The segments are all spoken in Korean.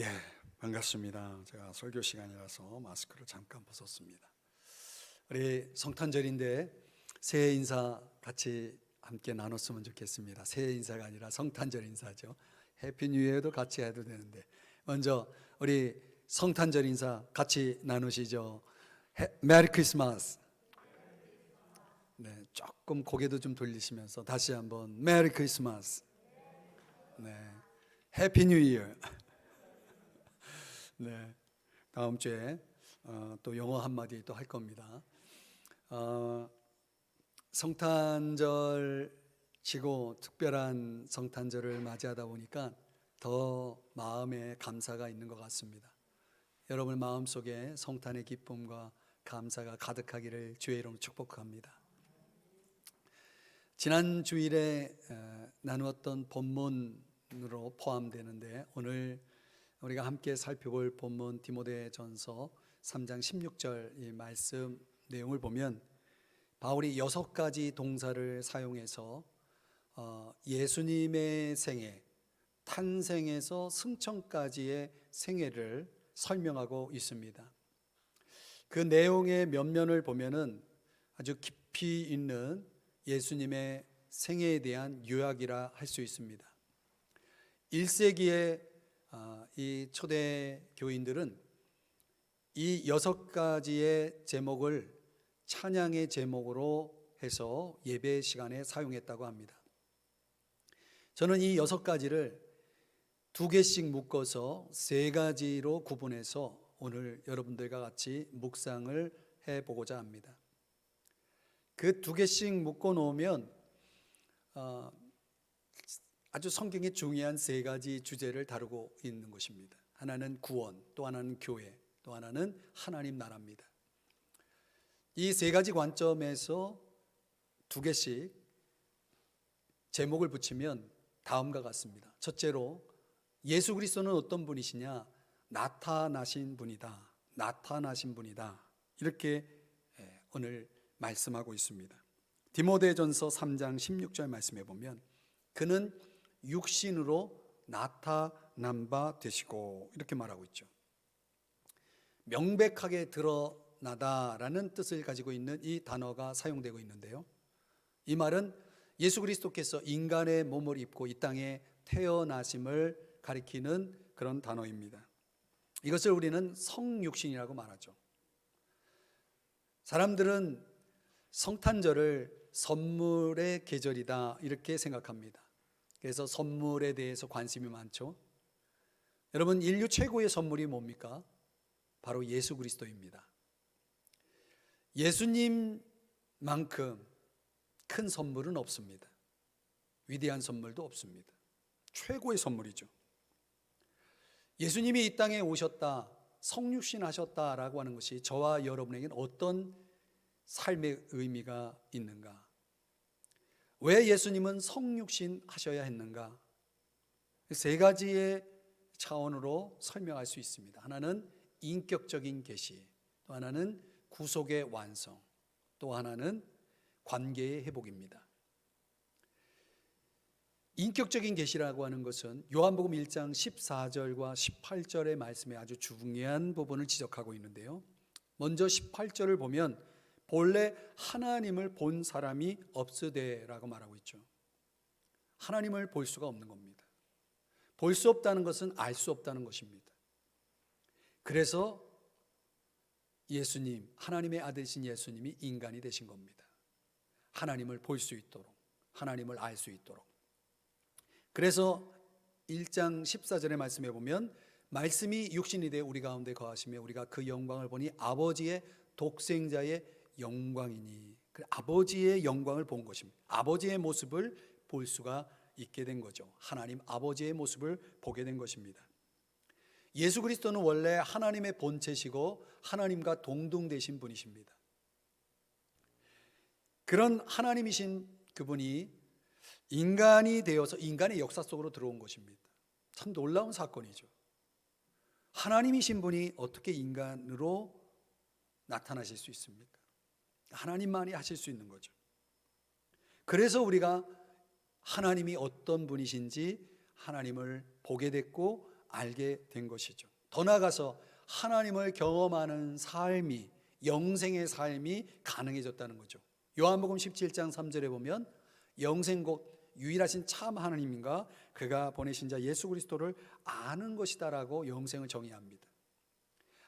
예, 반갑습니다. 제가 설교 시간이라서 마스크를 잠깐 벗었습니다. 우리 성탄절인데 새해 인사 같이 함께 나눴으면 좋겠습니다. 새해 인사가 아니라 성탄절 인사죠. 해피 뉴 이어도 같이 해도 되는데 먼저 우리 성탄절 인사 같이 나누시죠. 메리 크리스마스. 네, 조금 고개도 좀 돌리시면서 다시 한번 메리 크리스마스. 네, 해피 뉴 이어. 네, 다음 주에 또 영어 한마디 또 할 겁니다. 성탄절 치고 특별한 성탄절을 맞이하다 보니까 더 마음에 감사가 있는 것 같습니다. 여러분 마음속에 성탄의 기쁨과 감사가 가득하기를 주의 이름으로 축복합니다. 지난 주일에 나누었던 본문으로 포함되는데 오늘 우리가 함께 살펴볼 본문 디모데전서 3장 16절 이 말씀 내용을 보면 바울이 6가지 동사를 사용해서 예수님의 생애, 탄생에서 승천까지의 생애를 설명하고 있습니다. 그 내용의 면면을 보면은 아주 깊이 있는 예수님의 생애에 대한 요약이라 할 수 있습니다. 1세기의 이 초대 교인들은 이 6가지의 제목을 찬양의 제목으로 해서 예배 시간에 사용했다고 합니다. 저는 이 6가지를 2개씩 묶어서 3가지로 구분해서 오늘 여러분들과 같이 묵상을 해보고자 합니다. 그 2개씩 묶어 놓으면 아주 성경의 중요한 3가지 주제를 다루고 있는 것입니다. 하나는 구원, 또 하나는 교회, 또 하나는 하나님 나라입니다. 이 3가지 관점에서 2개씩 제목을 붙이면 다음과 같습니다. 첫째로 예수 그리스도는 어떤 분이시냐? 나타나신 분이다. 나타나신 분이다. 이렇게 오늘 말씀하고 있습니다. 디모데전서 3장 16절 말씀해 보면 그는 육신으로 나타난 바 되시고 이렇게 말하고 있죠. 명백하게 드러나다라는 뜻을 가지고 있는 이 단어가 사용되고 있는데요, 이 말은 예수 그리스도께서 인간의 몸을 입고 이 땅에 태어나심을 가리키는 그런 단어입니다. 이것을 우리는 성육신이라고 말하죠. 사람들은 성탄절을 선물의 계절이다 이렇게 생각합니다. 그래서 선물에 대해서 관심이 많죠. 여러분, 인류 최고의 선물이 뭡니까? 바로 예수 그리스도입니다. 예수님만큼 큰 선물은 없습니다. 위대한 선물도 없습니다. 최고의 선물이죠. 예수님이 이 땅에 오셨다, 성육신 하셨다라고 하는 것이 저와 여러분에게는 어떤 삶의 의미가 있는가? 왜 예수님은 성육신 하셔야 했는가? 3가지의 차원으로 설명할 수 있습니다. 하나는 인격적인 계시, 또 하나는 구속의 완성, 또 하나는 관계의 회복입니다. 인격적인 계시라고 하는 것은 요한복음 1장 14절과 18절의 말씀에 아주 중요한 부분을 지적하고 있는데요, 먼저 18절을 보면 본래 하나님을 본 사람이 없으되라고 말하고 있죠. 하나님을 볼 수가 없는 겁니다. 볼 수 없다는 것은 알 수 없다는 것입니다. 그래서 예수님, 하나님의 아들이신 예수님이 인간이 되신 겁니다. 하나님을 볼 수 있도록, 하나님을 알 수 있도록. 그래서 1장 14절의 말씀에 보면 말씀이 육신이 되어 우리 가운데 거하시며 우리가 그 영광을 보니 아버지의 독생자의 영광이니, 아버지의 영광을 본 것입니다. 아버지의 모습을 볼 수가 있게 된 거죠. 하나님 아버지의 모습을 보게 된 것입니다. 예수 그리스도는 원래 하나님의 본체시고 하나님과 동등되신 분이십니다. 그런 하나님이신 그분이 인간이 되어서 인간의 역사 속으로 들어온 것입니다. 참 놀라운 사건이죠. 하나님이신 분이 어떻게 인간으로 나타나실 수 있습니까? 하나님만이 하실 수 있는 거죠. 그래서 우리가 하나님이 어떤 분이신지 하나님을 보게 됐고 알게 된 것이죠. 더 나아가서 하나님을 경험하는 삶이, 영생의 삶이 가능해졌다는 거죠. 요한복음 17장 3절에 보면 영생 곧 유일하신 참 하나님인가 그가 보내신 자 예수 그리스도를 아는 것이다라고 영생을 정의합니다.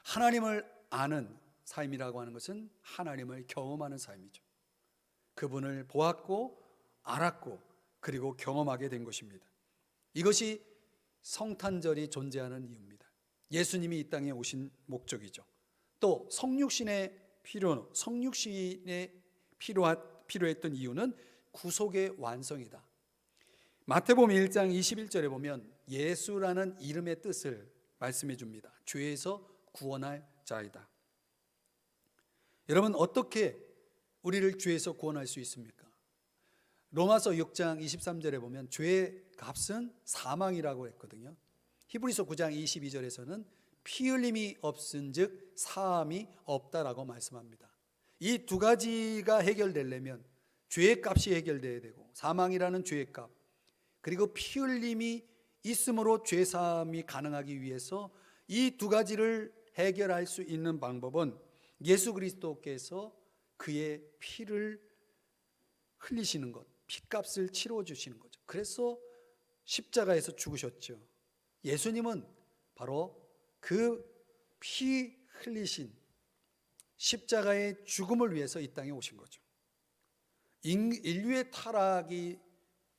하나님을 아는 삶이라고 하는 것은 하나님을 경험하는 삶이죠. 그분을 보았고 알았고 그리고 경험하게 된 것입니다. 이것이 성탄절이 존재하는 이유입니다. 예수님이 이 땅에 오신 목적이죠. 또 성육신에 필요했던 이유는 구속의 완성이다. 마태복음 1장 21절에 보면 예수라는 이름의 뜻을 말씀해 줍니다. 죄에서 구원할 자이다. 여러분, 어떻게 우리를 죄에서 구원할 수 있습니까? 로마서 6장 23절에 보면 죄의 값은 사망이라고 했거든요. 히브리서 9장 22절에서는 피 흘림이 없은즉 사함이 없다라고 말씀합니다. 이 두 가지가 해결되려면 죄의 값이 해결돼야 되고, 사망이라는 죄의 값, 그리고 피 흘림이 있음으로 죄 사함이 가능하기 위해서 이 두 가지를 해결할 수 있는 방법은 예수 그리스도께서 그의 피를 흘리시는 것, 피값을 치러 주시는 거죠. 그래서 십자가에서 죽으셨죠. 예수님은 바로 그 피 흘리신 십자가의 죽음을 위해서 이 땅에 오신 거죠. 인류의 타락이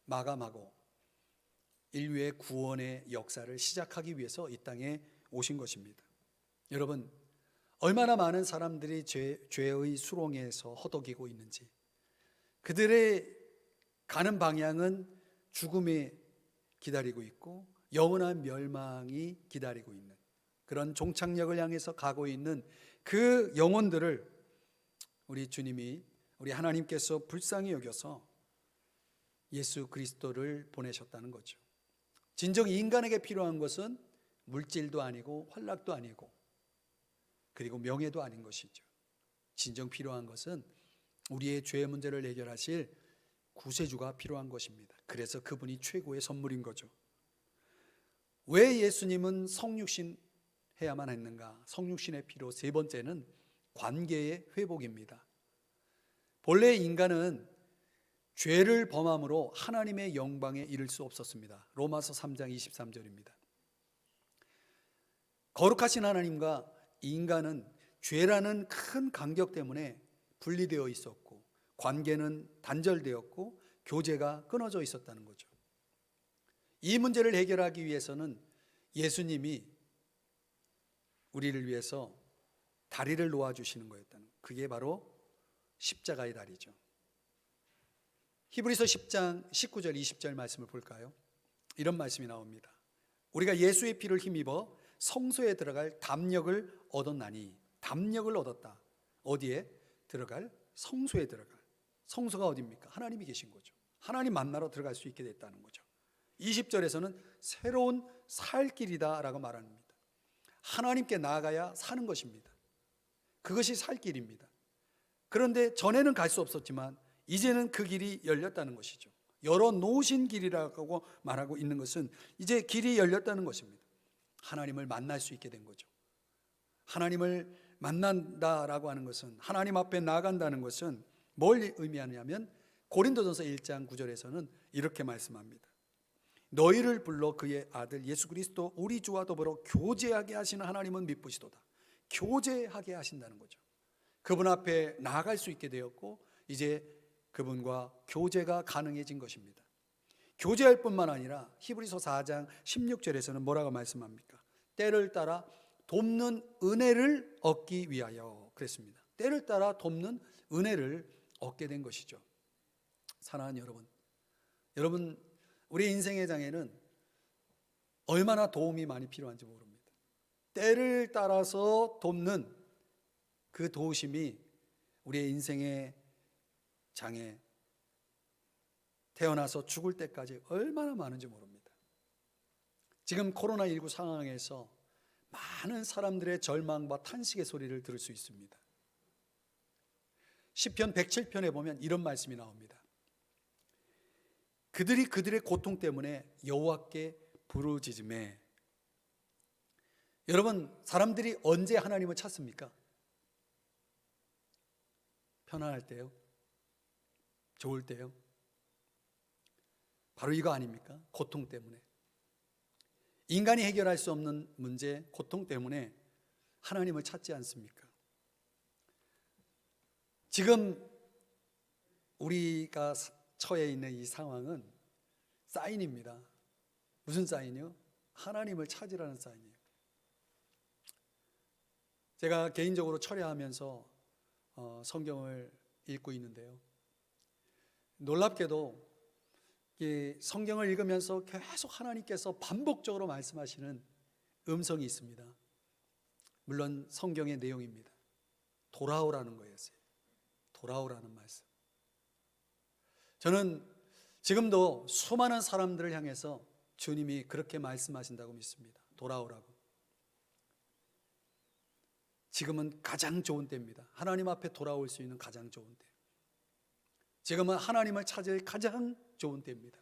마감하고 인류의 구원의 역사를 시작하기 위해서 이 땅에 오신 것입니다. 여러분, 얼마나 많은 사람들이 죄의 수렁에서 허덕이고 있는지, 그들의 가는 방향은 죽음에 기다리고 있고 영원한 멸망이 기다리고 있는 그런 종착역을 향해서 가고 있는 그 영혼들을 우리 주님이, 우리 하나님께서 불쌍히 여겨서 예수 그리스도를 보내셨다는 거죠. 진정 인간에게 필요한 것은 물질도 아니고 환락도 아니고 그리고 명예도 아닌 것이죠. 진정 필요한 것은 우리의 죄의 문제를 해결하실 구세주가 필요한 것입니다. 그래서 그분이 최고의 선물인 거죠. 왜 예수님은 성육신 해야만 했는가? 성육신의 피로 세 번째는 관계의 회복입니다. 본래 인간은 죄를 범함으로 하나님의 영광에 이를 수 없었습니다. 로마서 3장 23절입니다. 거룩하신 하나님과 인간은 죄라는 큰 간격 때문에 분리되어 있었고 관계는 단절되었고 교제가 끊어져 있었다는 거죠. 이 문제를 해결하기 위해서는 예수님이 우리를 위해서 다리를 놓아주시는 거였다는, 그게 바로 십자가의 다리죠. 히브리서 10장 19절 20절 말씀을 볼까요? 이런 말씀이 나옵니다. 우리가 예수의 피를 힘입어 성소에 들어갈 담력을 얻었나니, 담력을 얻었다. 어디에 들어갈? 성소에 들어갈. 성소가 어디입니까? 하나님이 계신 거죠. 하나님 만나러 들어갈 수 있게 됐다는 거죠. 20절에서는 새로운 살 길이다 라고 말합니다. 하나님께 나아가야 사는 것입니다. 그것이 살 길입니다. 그런데 전에는 갈 수 없었지만 이제는 그 길이 열렸다는 것이죠. 열어놓으신 길이라고 말하고 있는 것은 이제 길이 열렸다는 것입니다. 하나님을 만날 수 있게 된 거죠. 하나님을 만난다라고 하는 것은, 하나님 앞에 나아간다는 것은 뭘 의미하냐면 고린도전서 1장 9절에서는 이렇게 말씀합니다. 너희를 불러 그의 아들 예수 그리스도 우리 주와 더불어 교제하게 하시는 하나님은 미쁘시도다. 교제하게 하신다는 거죠. 그분 앞에 나아갈 수 있게 되었고 이제 그분과 교제가 가능해진 것입니다. 교제할 뿐만 아니라 히브리서 4장 16절에서는 뭐라고 말씀합니까? 때를 따라 돕는 은혜를 얻기 위하여 그랬습니다. 때를 따라 돕는 은혜를 얻게 된 것이죠. 사랑하는 여러분, 우리 인생의 장에는 얼마나 도움이 많이 필요한지 모릅니다. 때를 따라서 돕는 그 도우심이 우리의 인생의 장에 태어나서 죽을 때까지 얼마나 많은지 모릅니다. 지금 코로나19 상황에서 많은 사람들의 절망과 탄식의 소리를 들을 수 있습니다. 시편 107편에 보면 이런 말씀이 나옵니다. 그들이 그들의 고통 때문에 여호와께 부르짖음에 여러분, 사람들이 언제 하나님을 찾습니까? 편안할 때요? 좋을 때요? 바로 이거 아닙니까? 고통 때문에. 인간이 해결할 수 없는 문제, 고통 때문에 하나님을 찾지 않습니까? 지금 우리가 처해 있는 이 상황은 사인입니다. 무슨 사인이요? 하나님을 찾으라는 사인이에요. 제가 개인적으로 철야하면서 성경을 읽고 있는데요, 놀랍게도 이 성경을 읽으면서 계속 하나님께서 반복적으로 말씀하시는 음성이 있습니다. 물론 성경의 내용입니다. 돌아오라는 거였어요. 돌아오라는 말씀. 저는 지금도 수많은 사람들을 향해서 주님이 그렇게 말씀하신다고 믿습니다. 돌아오라고. 지금은 가장 좋은 때입니다. 하나님 앞에 돌아올 수 있는 가장 좋은 때. 지금은 하나님을 찾을 가장 좋은 때입니다.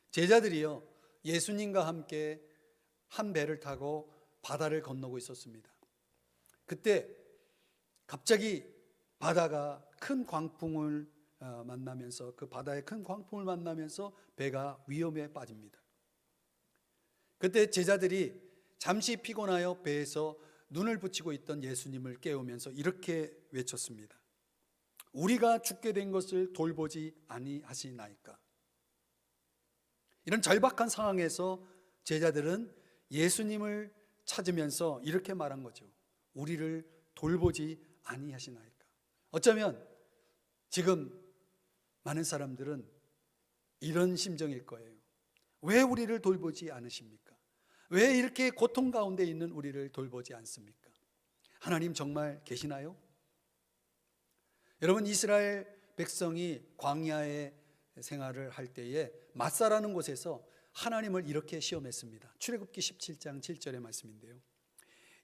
제자들이요, 예수님과 함께 한 배를 타고 바다를 건너고 있었습니다. 그때 갑자기 바다가 큰 광풍을 만나면서, 그 바다의 큰 광풍을 만나면서 배가 위험에 빠집니다. 그때 제자들이 잠시 피곤하여 배에서 눈을 붙이고 있던 예수님을 깨우면서 이렇게 외쳤습니다. 우리가 죽게 된 것을 돌보지 아니하시나이까. 이런 절박한 상황에서 제자들은 예수님을 찾으면서 이렇게 말한 거죠. 우리를 돌보지 아니하시나이까. 어쩌면 지금 많은 사람들은 이런 심정일 거예요. 왜 우리를 돌보지 않으십니까? 왜 이렇게 고통 가운데 있는 우리를 돌보지 않습니까? 하나님 정말 계시나요? 여러분, 이스라엘 백성이 광야의 생활을 할 때에 마사라는 곳에서 하나님을 이렇게 시험했습니다. 출애굽기 17장 7절의 말씀인데요,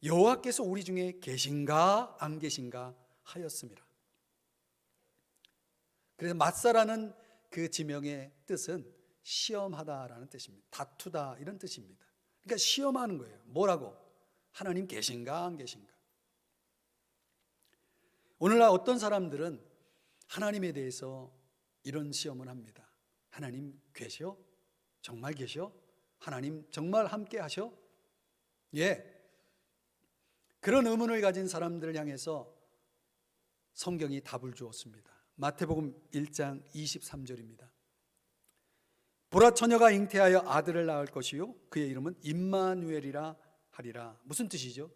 여호와께서 우리 중에 계신가 안 계신가 하였습니다. 그래서 마사라는 그 지명의 뜻은 시험하다라는 뜻입니다. 다투다 이런 뜻입니다. 그러니까 시험하는 거예요. 뭐라고? 하나님 계신가 안 계신가. 오늘날 어떤 사람들은 하나님에 대해서 이런 시험을 합니다. 하나님 계셔? 정말 계셔? 하나님 정말 함께 하셔? 예. 그런 의문을 가진 사람들을 향해서 성경이 답을 주었습니다. 마태복음 1장 23절입니다. 보라, 처녀가 잉태하여 아들을 낳을 것이요 그의 이름은 임마누엘이라 하리라. 무슨 뜻이죠?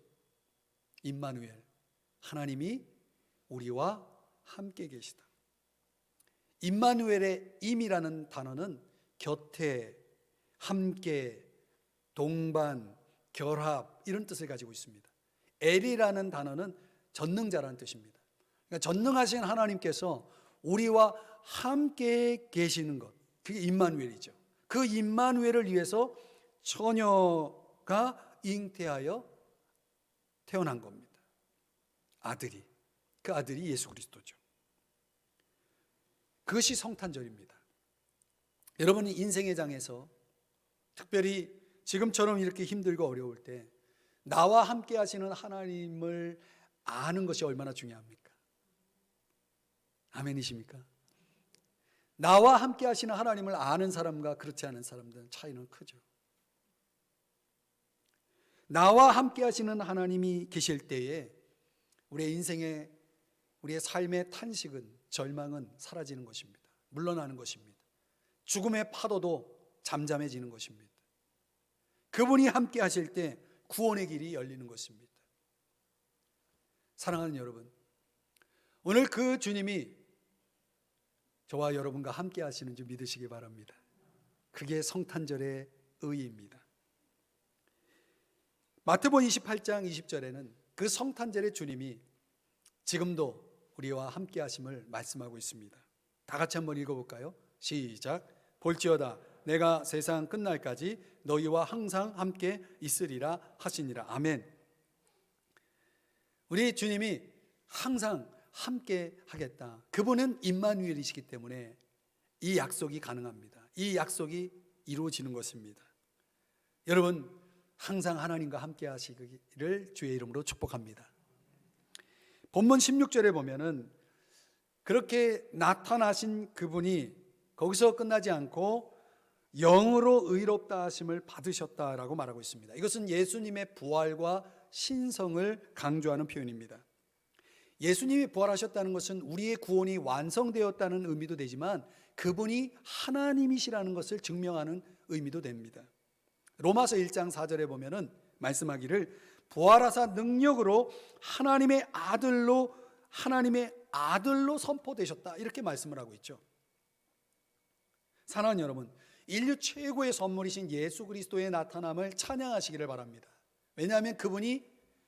임마누엘, 하나님이 우리와 함께 계시다. 임마누엘의 임이라는 단어는 곁에, 함께, 동반, 결합 이런 뜻을 가지고 있습니다. 엘이라는 단어는 전능자라는 뜻입니다. 그러니까 전능하신 하나님께서 우리와 함께 계시는 것, 그게 임마누엘이죠. 그 임마누엘을 위해서 처녀가 잉태하여 태어난 겁니다. 아들이. 그 아들이 예수 그리스도죠. 그것이 성탄절입니다. 여러분이 인생의 장에서 특별히 지금처럼 이렇게 힘들고 어려울 때 나와 함께 하시는 하나님을 아는 것이 얼마나 중요합니까? 아멘이십니까? 나와 함께 하시는 하나님을 아는 사람과 그렇지 않은 사람들은 차이는 크죠. 나와 함께 하시는 하나님이 계실 때에 우리의 인생의, 우리의 삶의 탄식은, 절망은 사라지는 것입니다. 물러나는 것입니다. 죽음의 파도도 잠잠해지는 것입니다. 그분이 함께 하실 때 구원의 길이 열리는 것입니다. 사랑하는 여러분, 오늘 그 주님이 저와 여러분과 함께 하시는 줄 믿으시기 바랍니다. 그게 성탄절의 의의입니다. 마태복음 28장 20절에는 그 성탄절의 주님이 지금도 우리와 함께 하심을 말씀하고 있습니다. 다 같이 한번 읽어볼까요? 시작. 볼지어다 내가 세상 끝날까지 너희와 항상 함께 있으리라 하시니라. 아멘. 우리 주님이 항상 함께 하겠다. 그분은 임마누엘이시기 때문에 이 약속이 가능합니다. 이 약속이 이루어지는 것입니다. 여러분, 항상 하나님과 함께 하시기를 주의 이름으로 축복합니다. 본문 16절에 보면은 그렇게 나타나신 그분이 거기서 끝나지 않고 영으로 의롭다 하심을 받으셨다라고 말하고 있습니다. 이것은 예수님의 부활과 신성을 강조하는 표현입니다. 예수님이 부활하셨다는 것은 우리의 구원이 완성되었다는 의미도 되지만 그분이 하나님이시라는 것을 증명하는 의미도 됩니다. 로마서 1장 4절에 보면은 말씀하기를 부활하사 능력으로 하나님의 아들로 선포되셨다, 이렇게 말씀을 하고 있죠. 사랑하는 여러분, 인류 최고의 선물이신 예수 그리스도의 나타남을 찬양하시기를 바랍니다. 왜냐하면 그분이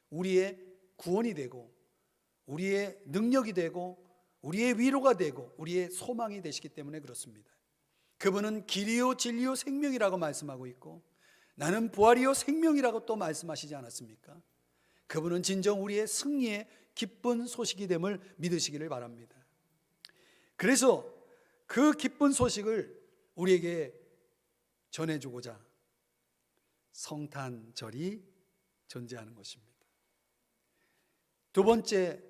우리의 구원이 되고 우리의 능력이 되고 우리의 위로가 되고 우리의 소망이 되시기 때문에 그렇습니다. 그분은 길이요 진리요 생명이라고 말씀하고 있고 나는 부활이요 생명이라고 또 말씀하시지 않았습니까? 그분은 진정 우리의 승리의 기쁜 소식이 됨을 믿으시기를 바랍니다. 그래서 그 기쁜 소식을 우리에게 전해주고자 성탄절이 존재하는 것입니다. 두 번째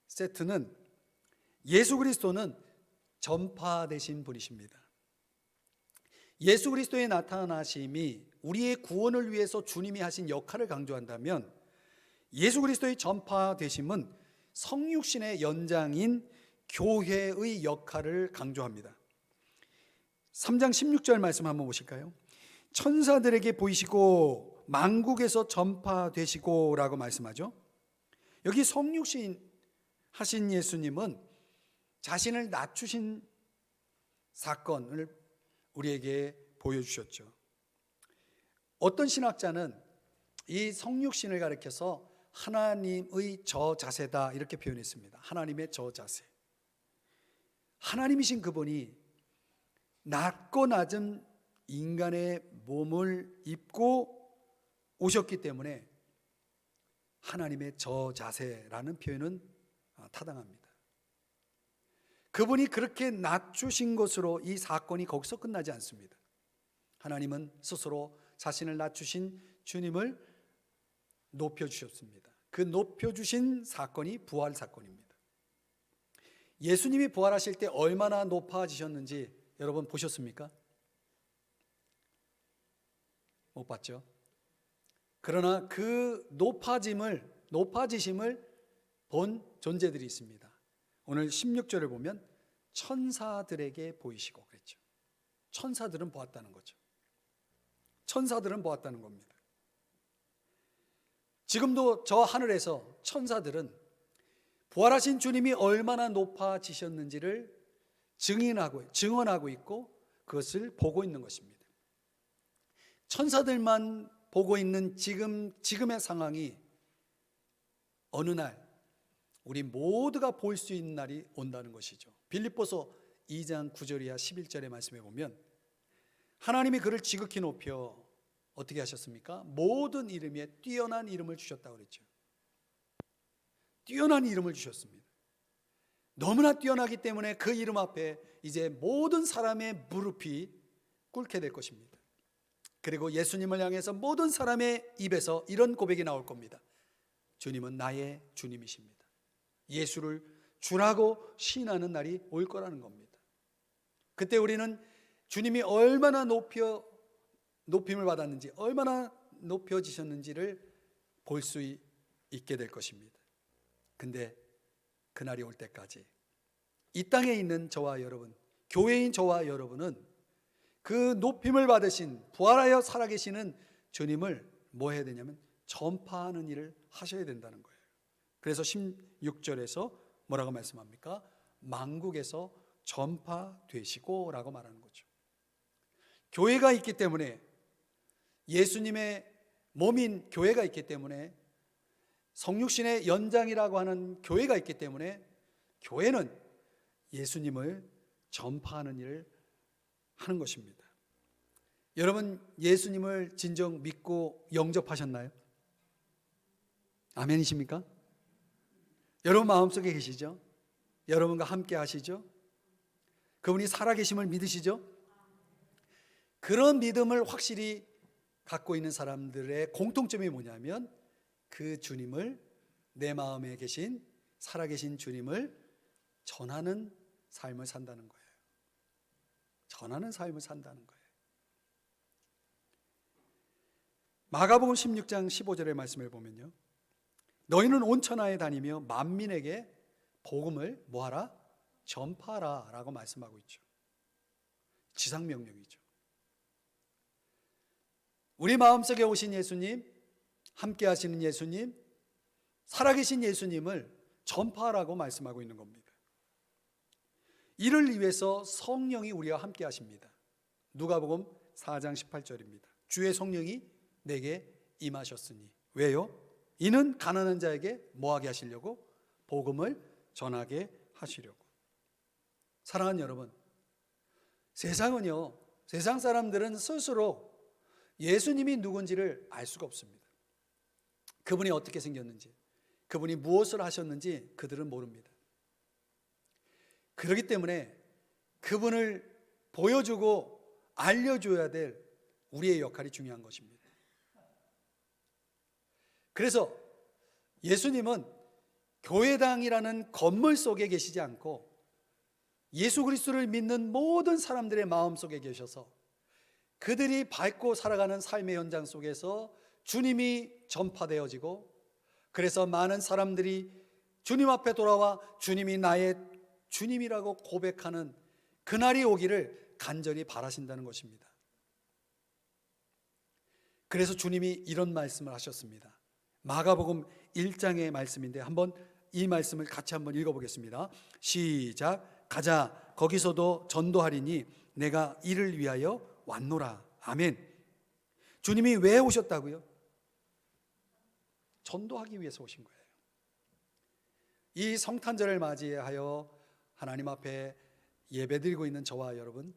세트는 예수 그리스도는 전파되신 분이십니다. 예수 그리스도의 나타나심이 우리의 구원을 위해서 주님이 하신 역할을 강조한다면 예수 그리스도의 전파되심은 성육신의 연장인 교회의 역할을 강조합니다. 3장 16절 말씀 한번 보실까요? 천사들에게 보이시고 만국에서 전파되시고 라고 말씀하죠. 여기 성육신 하신 예수님은 자신을 낮추신 사건을 우리에게 보여주셨죠. 어떤 신학자는 이 성육신을 가리켜서 하나님의 저자세다 이렇게 표현했습니다. 하나님의 저자세. 하나님이신 그분이 낮고 낮은 인간의 몸을 입고 오셨기 때문에 하나님의 저자세라는 표현은 타당합니다. 그분이 그렇게 낮추신 것으로 이 사건이 거기서 끝나지 않습니다. 하나님은 스스로 자신을 낮추신 주님을 높여주셨습니다. 그 높여주신 사건이 부활 사건입니다. 예수님이 부활하실 때 얼마나 높아지셨는지 여러분 보셨습니까? 못 봤죠? 그러나 그 높아지심을 본 존재들이 있습니다. 오늘 16절을 보면 천사들에게 보이시고 그랬죠. 천사들은 보았다는 거죠. 천사들은 보았다는 겁니다. 지금도 저 하늘에서 천사들은 부활하신 주님이 얼마나 높아지셨는지를 증언하고 있고 그것을 보고 있는 것입니다. 천사들만 보고 있는 지금의 상황이 어느 날 우리 모두가 볼 수 있는 날이 온다는 것이죠. 빌립보서 2장 9절 이하 11절의 말씀에 보면 하나님이 그를 지극히 높여 어떻게 하셨습니까? 모든 이름에 뛰어난 이름을 주셨다고 그랬죠. 뛰어난 이름을 주셨습니다. 너무나 뛰어나기 때문에 그 이름 앞에 이제 모든 사람의 무릎이 꿇게 될 것입니다. 그리고 예수님을 향해서 모든 사람의 입에서 이런 고백이 나올 겁니다. 주님은 나의 주님이십니다. 예수를 주라고 시인하는 날이 올 거라는 겁니다. 그때 우리는 주님이 얼마나 높임을 받았는지, 얼마나 높여지셨는지를 볼 수 있게 될 것입니다. 근데 그날이 올 때까지 이 땅에 있는 저와 여러분, 교회인 저와 여러분은 그 높임을 받으신 부활하여 살아계시는 주님을 뭐 해야 되냐면 전파하는 일을 하셔야 된다는 거예요. 그래서 16절에서 뭐라고 말씀합니까? 만국에서 전파되시고 라고 말하는 거죠. 교회가 있기 때문에, 예수님의 몸인 교회가 있기 때문에, 성육신의 연장이라고 하는 교회가 있기 때문에 교회는 예수님을 전파하는 일을 하는 것입니다. 여러분, 예수님을 진정 믿고 영접하셨나요? 아멘이십니까? 여러분 마음속에 계시죠? 여러분과 함께 하시죠? 그분이 살아계심을 믿으시죠? 그런 믿음을 확실히 갖고 있는 사람들의 공통점이 뭐냐면 그 주님을, 내 마음에 계신 살아계신 주님을 전하는 삶을 산다는 거예요. 전하는 삶을 산다는 거예요. 마가복음 16장 15절의 말씀을 보면요, 너희는 온 천하에 다니며 만민에게 복음을 뭐하라? 전파하라 라고 말씀하고 있죠. 지상명령이죠. 우리 마음속에 오신 예수님, 함께 하시는 예수님, 살아계신 예수님을 전파하라고 말씀하고 있는 겁니다. 이를 위해서 성령이 우리와 함께 하십니다. 누가복음 4장 18절입니다. 주의 성령이 내게 임하셨으니. 왜요? 이는 가난한 자에게 뭐하게 하시려고? 복음을 전하게 하시려고. 사랑하는 여러분, 세상은요, 세상 사람들은 스스로 예수님이 누군지를 알 수가 없습니다. 그분이 어떻게 생겼는지, 그분이 무엇을 하셨는지 그들은 모릅니다. 그렇기 때문에 그분을 보여주고 알려줘야 될 우리의 역할이 중요한 것입니다. 그래서 예수님은 교회당이라는 건물 속에 계시지 않고 예수 그리스도를 믿는 모든 사람들의 마음속에 계셔서 그들이 밟고 살아가는 삶의 현장 속에서 주님이 전파되어지고, 그래서 많은 사람들이 주님 앞에 돌아와 주님이 나의 주님이라고 고백하는 그날이 오기를 간절히 바라신다는 것입니다. 그래서 주님이 이런 말씀을 하셨습니다. 마가복음 1장의 말씀인데 한번 이 말씀을 같이 한번 읽어보겠습니다. 시작. 가자, 거기서도 전도하리니 내가 이를 위하여 왔노라. 아멘. 주님이 왜 오셨다고요? 전도하기 위해서 오신 거예요. 이 성탄절을 맞이하여 하나님 앞에 예배드리고 있는 저와 여러분,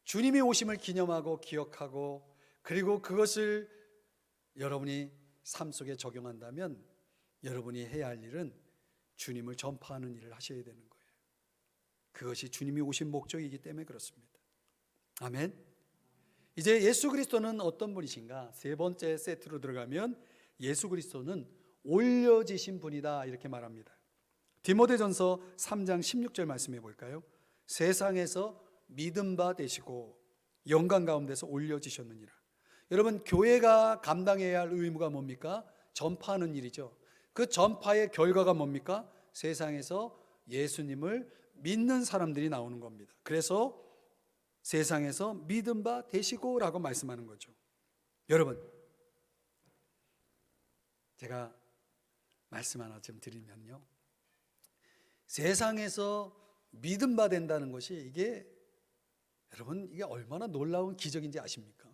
주님이 오심을 기념하고 기억하고, 그리고 그것을 여러분이 삶 속에 적용한다면 여러분이 해야 할 일은 주님을 전파하는 일을 하셔야 되는 거예요. 그것이 주님이 오신 목적이기 때문에 그렇습니다. 아멘. 이제 예수 그리스도는 어떤 분이신가? 세 번째 세트로 들어가면 예수 그리스도는 올려지신 분이다 이렇게 말합니다. 디모데전서 3장 16절 말씀해 볼까요? 세상에서 믿음 바 되시고 영광 가운데서 올려지셨느니라. 여러분, 교회가 감당해야 할 의무가 뭡니까? 전파하는 일이죠. 그 전파의 결과가 뭡니까? 세상에서 예수님을 믿는 사람들이 나오는 겁니다. 그래서 세상에서 믿음 바 되시고 라고 말씀하는 거죠. 여러분, 제가 말씀 하나 좀 드리면요, 세상에서 믿음 바 된다는 것이 이게 여러분 이게 얼마나 놀라운 기적인지 아십니까?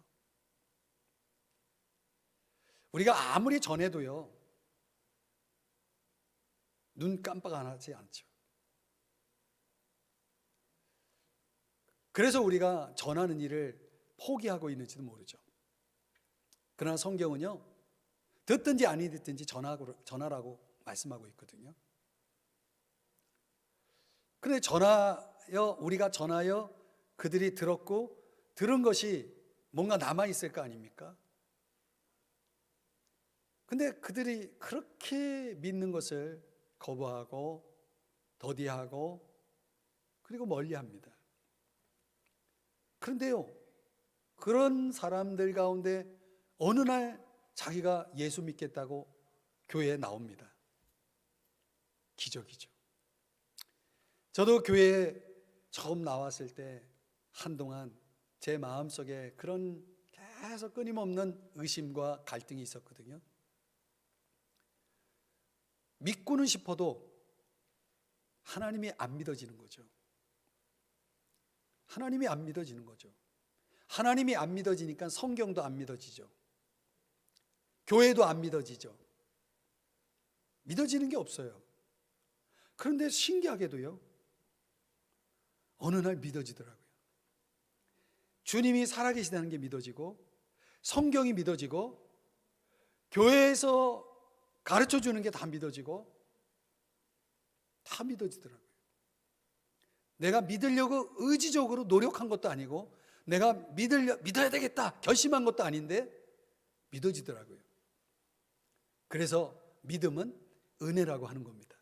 우리가 아무리 전해도요 눈 깜빡 안 하지 않죠. 그래서 우리가 전하는 일을 포기하고 있는지도 모르죠. 그러나 성경은요, 듣든지 아니 듣든지 전하라고 말씀하고 있거든요. 그런데 우리가 전하여 그들이 들었고 들은 것이 뭔가 남아있을 거 아닙니까? 근데 그들이 그렇게 믿는 것을 거부하고 더디하고 그리고 멀리합니다. 그런데요, 그런 사람들 가운데 어느 날 자기가 예수 믿겠다고 교회에 나옵니다. 기적이죠. 저도 교회에 처음 나왔을 때 한동안 제 마음속에 그런 계속 끊임없는 의심과 갈등이 있었거든요. 믿고는 싶어도 하나님이 안 믿어지는 거죠. 하나님이 안 믿어지는 거죠. 하나님이 안 믿어지니까 성경도 안 믿어지죠. 교회도 안 믿어지죠. 믿어지는 게 없어요. 그런데 신기하게도요, 어느 날 믿어지더라고요. 주님이 살아계시다는 게 믿어지고, 성경이 믿어지고, 교회에서 가르쳐 주는 게 다 믿어지고, 다 믿어지더라고요. 내가 믿으려고 의지적으로 노력한 것도 아니고, 내가 믿어야 되겠다 결심한 것도 아닌데 믿어지더라고요. 그래서 믿음은 은혜라고 하는 겁니다.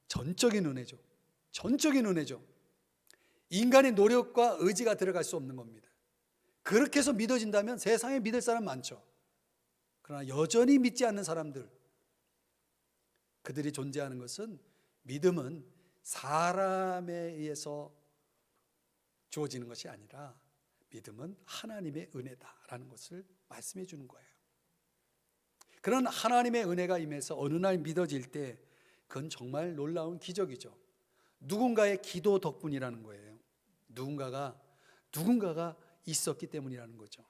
전적인 은혜죠. 전적인 은혜죠. 인간의 노력과 의지가 들어갈 수 없는 겁니다. 그렇게 해서 믿어진다면 세상에 믿을 사람 많죠. 그러나 여전히 믿지 않는 사람들, 그들이 존재하는 것은, 믿음은 사람에 의해서 주어지는 것이 아니라 믿음은 하나님의 은혜다라는 것을 말씀해 주는 거예요. 그런 하나님의 은혜가 임해서 어느 날 믿어질 때 그건 정말 놀라운 기적이죠. 누군가의 기도 덕분이라는 거예요. 누군가가 있었기 때문이라는 거죠.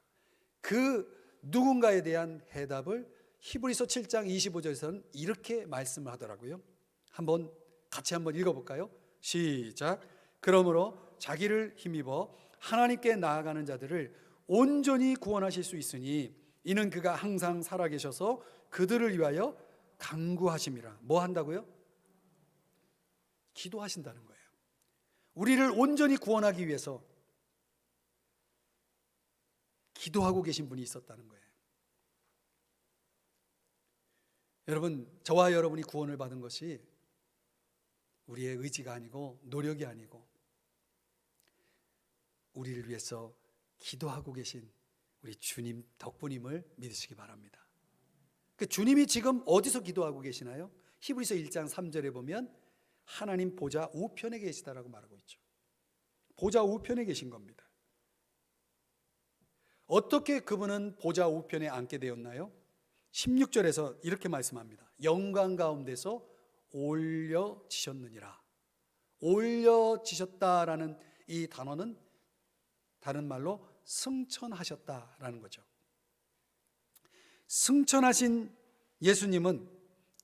그 누군가에 대한 해답을 히브리서 7장 25절에서는 이렇게 말씀을 하더라고요. 같이 한번 읽어볼까요? 시작. 그러므로 자기를 힘입어 하나님께 나아가는 자들을 온전히 구원하실 수 있으니 이는 그가 항상 살아계셔서 그들을 위하여 간구하심이라. 뭐 한다고요? 기도하신다는 거예요. 우리를 온전히 구원하기 위해서 기도하고 계신 분이 있었다는 거예요. 여러분, 저와 여러분이 구원을 받은 것이 우리의 의지가 아니고 노력이 아니고 우리를 위해서 기도하고 계신 우리 주님 덕분임을 믿으시기 바랍니다. 그 주님이 지금 어디서 기도하고 계시나요? 히브리서 1장 3절에 보면 하나님 보좌 우편에 계시다라고 말하고 있죠. 보좌 우편에 계신 겁니다. 어떻게 그분은 보좌 우편에 앉게 되었나요? 16절에서 이렇게 말씀합니다. 영광 가운데서 올려지셨느니라. 올려지셨다라는 이 단어는 다른 말로 승천하셨다라는 거죠. 승천하신 예수님은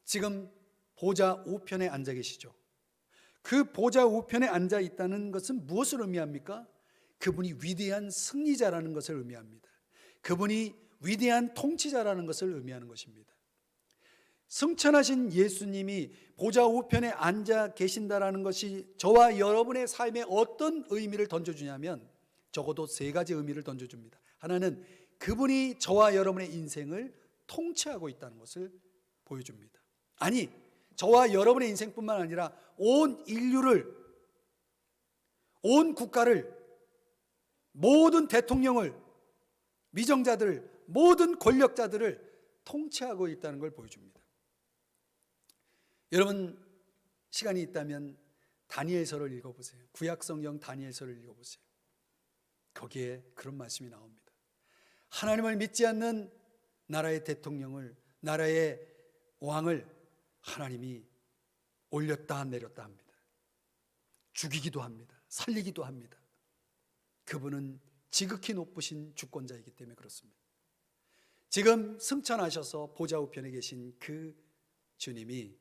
지금 보좌 우편에 앉아 계시죠. 그 보좌 우편에 앉아 있다는 것은 무엇을 의미합니까? 그분이 위대한 승리자라는 것을 의미합니다. 그분이 위대한 통치자라는 것을 의미하는 것입니다. 승천하신 예수님이 보좌 우편에 앉아 계신다라는 것이 저와 여러분의 삶에 어떤 의미를 던져주냐면 적어도 세 가지 의미를 던져줍니다. 하나는 그분이 저와 여러분의 인생을 통치하고 있다는 것을 보여줍니다. 아니, 저와 여러분의 인생뿐만 아니라 온 인류를, 온 국가를, 모든 대통령을, 위정자들을, 모든 권력자들을 통치하고 있다는 걸 보여줍니다. 여러분, 시간이 있다면 다니엘서를 읽어보세요. 구약성경 다니엘서를 읽어보세요. 거기에 그런 말씀이 나옵니다. 하나님을 믿지 않는 나라의 대통령을, 나라의 왕을 하나님이 올렸다 내렸다 합니다. 죽이기도 합니다. 살리기도 합니다. 그분은 지극히 높으신 주권자이기 때문에 그렇습니다. 지금 승천하셔서 보좌 우편에 계신 그 주님이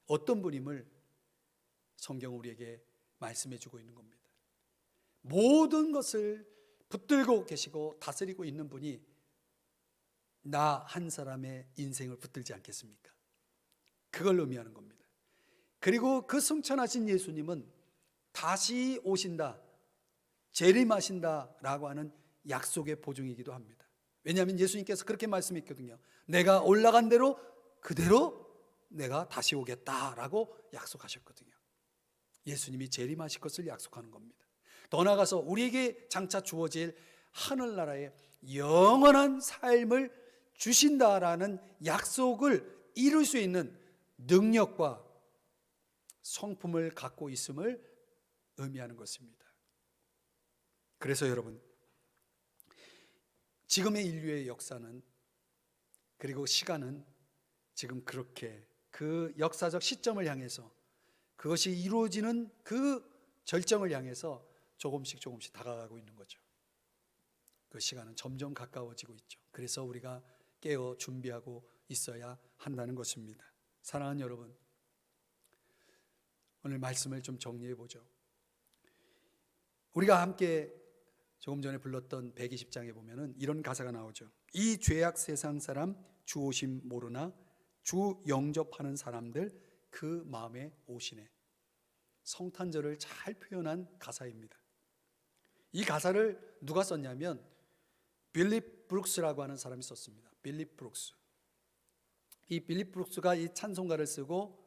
어떤 분임을 성경 우리에게 말씀해 주고 있는 겁니다. 모든 것을 붙들고 계시고 다스리고 있는 분이 나 한 사람의 인생을 붙들지 않겠습니까? 그걸 의미하는 겁니다. 그리고 그 승천하신 예수님은 다시 오신다, 재림하신다라고 하는 약속의 보증이기도 합니다. 왜냐하면 예수님께서 그렇게 말씀했거든요. 내가 올라간 대로 그대로 내가 다시 오겠다라고 약속하셨거든요. 예수님이 재림하실 것을 약속하는 겁니다. 더 나아가서 우리에게 장차 주어질 하늘나라의 영원한 삶을 주신다라는 약속을 이룰 수 있는 능력과 성품을 갖고 있음을 의미하는 것입니다. 그래서 여러분, 지금의 인류의 역사는, 그리고 시간은 지금 그렇게 그 역사적 시점을 향해서, 그것이 이루어지는 그 절정을 향해서 조금씩 다가가고 있는 거죠. 그 시간은 점점 가까워지고 있죠. 그래서 우리가 깨어 준비하고 있어야 한다는 것입니다. 사랑하는 여러분, 오늘 말씀을 좀 정리해 보죠. 우리가 함께 조금 전에 불렀던 120장에 보면은 이런 가사가 나오죠. 이 죄악 세상 사람 주 오심 모르나 주 영접하는 사람들 그 마음에 오시네. 성탄절을 잘 표현한 가사입니다. 이 가사를 누가 썼냐면 빌립 브룩스라고 하는 사람이 썼습니다. 빌립 브룩스. 이 빌립 브룩스가 이 찬송가를 쓰고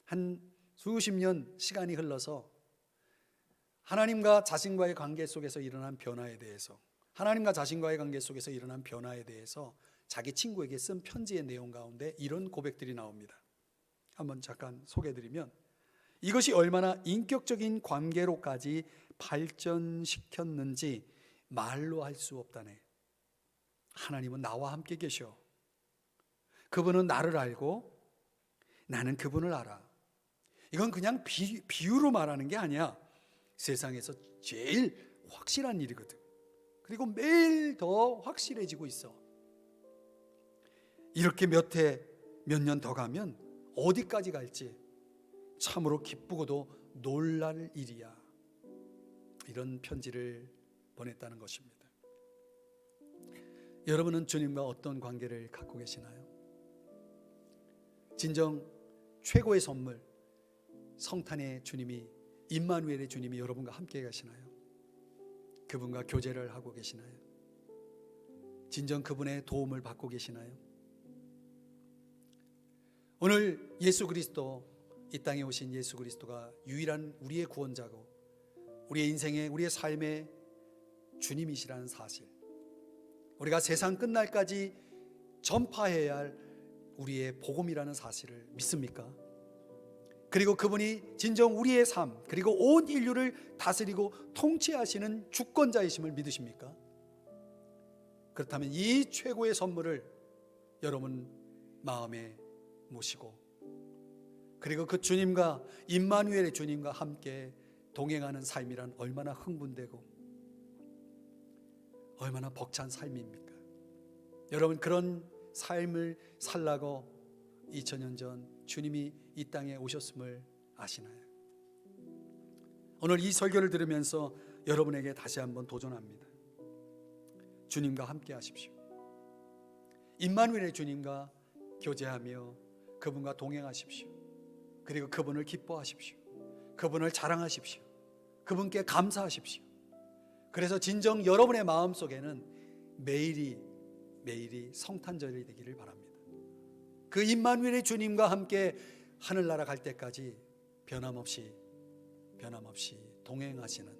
한 수십 년 시간이 흘러서 하나님과 자신과의 관계 속에서 일어난 변화에 대해서, 하나님과 자신과의 관계 속에서 일어난 변화에 대해서 자기 친구에게 쓴 편지의 내용 가운데 이런 고백들이 나옵니다. 한번 잠깐 소개해드리면, 이것이 얼마나 인격적인 관계로까지 발전시켰는지 말로 할 수 없다네. 하나님은 나와 함께 계셔. 그분은 나를 알고 나는 그분을 알아. 이건 그냥 비유로 말하는 게 아니야. 세상에서 제일 확실한 일이거든. 그리고 매일 더 확실해지고 있어. 이렇게 몇 년 더 가면 어디까지 갈지 참으로 기쁘고도 놀랄 일이야. 이런 편지를 보냈다는 것입니다. 여러분은 주님과 어떤 관계를 갖고 계시나요? 진정 최고의 선물, 성탄의 주님이, 임마누엘의 주님이 여러분과 함께 가시나요? 그분과 교제를 하고 계시나요? 진정 그분의 도움을 받고 계시나요? 오늘 예수 그리스도, 이 땅에 오신 예수 그리스도가 유일한 우리의 구원자고 우리의 인생의, 우리의 삶의 주님이시라는 사실, 우리가 세상 끝날까지 전파해야 할 우리의 복음이라는 사실을 믿습니까? 그리고 그분이 진정 우리의 삶, 그리고 온 인류를 다스리고 통치하시는 주권자이심을 믿으십니까? 그렇다면 이 최고의 선물을 여러분 마음에 모시고, 그리고 그 주님과, 임마누엘의 주님과 함께 동행하는 삶이란 얼마나 흥분되고 얼마나 벅찬 삶입니까? 여러분, 그런 삶을 살라고 2000년 전 주님이 이 땅에 오셨음을 아시나요? 오늘 이 설교를 들으면서 여러분에게 다시 한번 도전합니다. 주님과 함께 하십시오. 임마누엘의 주님과 교제하며 그분과 동행하십시오. 그리고 그분을 기뻐하십시오. 그분을 자랑하십시오. 그분께 감사하십시오. 그래서 진정 여러분의 마음속에는 매일이 성탄절이 되기를 바랍니다. 그 임마누엘의 주님과 함께 하늘나라 갈 때까지 변함없이 동행하시는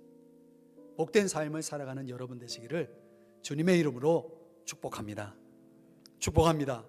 복된 삶을 살아가는 여러분 되시기를 주님의 이름으로 축복합니다. 축복합니다.